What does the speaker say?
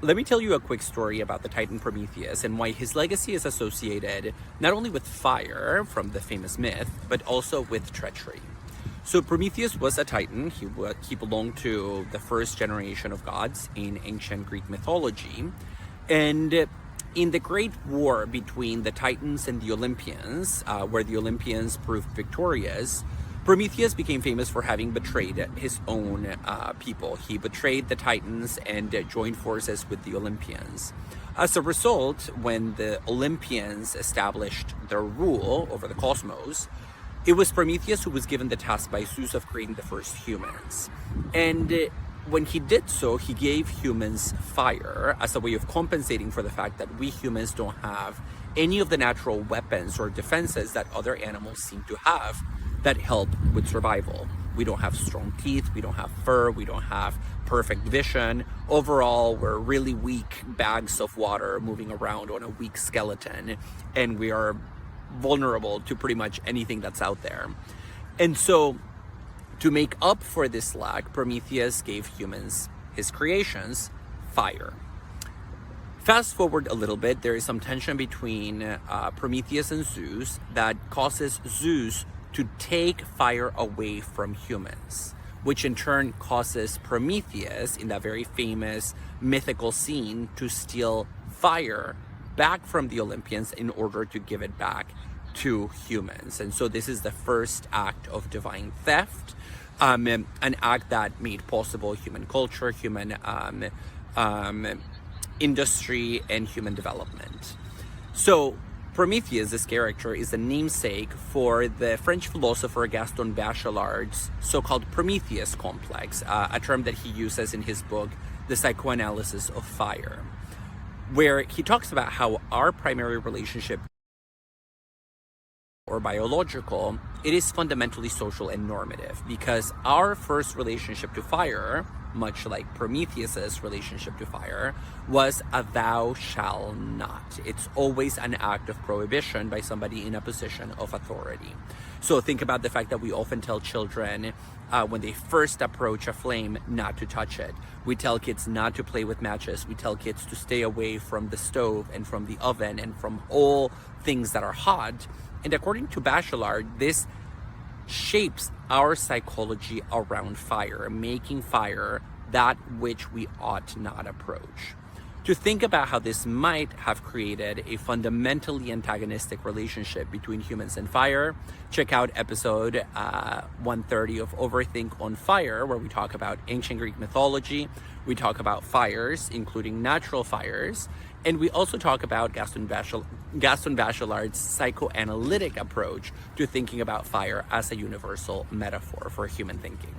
Let me tell you a quick story about the Titan Prometheus and why his legacy is associated not only with fire from the famous myth, but also with treachery. So Prometheus was a Titan. He belonged to the first generation of gods in ancient Greek mythology. And in the Great War between the Titans and the Olympians, where the Olympians proved victorious, Prometheus became famous for having betrayed his own people. He betrayed the Titans and joined forces with the Olympians. As a result, when the Olympians established their rule over the cosmos, it was Prometheus who was given the task by Zeus of creating the first humans. And when he did so, he gave humans fire as a way of compensating for the fact that we humans don't have any of the natural weapons or defenses that other animals seem to have that help with survival. We don't have strong teeth, we don't have fur, we don't have perfect vision. Overall, we're really weak bags of water moving around on a weak skeleton, and we are vulnerable to pretty much anything that's out there. And so, to make up for this lack, Prometheus gave humans, his creations, fire. Fast forward a little bit, there is some tension between Prometheus and Zeus that causes Zeus to take fire away from humans, which in turn causes Prometheus, in that very famous mythical scene, to steal fire back from the Olympians in order to give it back to humans. And so this is the first act of divine theft, an act that made possible human culture, human industry, and human development. So Prometheus, this character, is the namesake for the French philosopher Gaston Bachelard's so-called Prometheus complex, a term that he uses in his book, The Psychoanalysis of Fire, where he talks about how our primary relationship or biological, it is fundamentally social and normative, because our first relationship to fire, much like Prometheus's relationship to fire, was a thou shall not. It's always an act of prohibition by somebody in a position of authority. So think about the fact that we often tell children when they first approach a flame not to touch it. We tell kids not to play with matches. We tell kids to stay away from the stove and from the oven and from all things that are hot. And according to Bachelard, this shapes our psychology around fire, making fire that which we ought not approach. To think about how this might have created a fundamentally antagonistic relationship between humans and fire, check out episode 130 of Overthink on fire, where we talk about ancient Greek mythology, we talk about fires, including natural fires, and we also talk about Gaston Bachelard's psychoanalytic approach to thinking about fire as a universal metaphor for human thinking.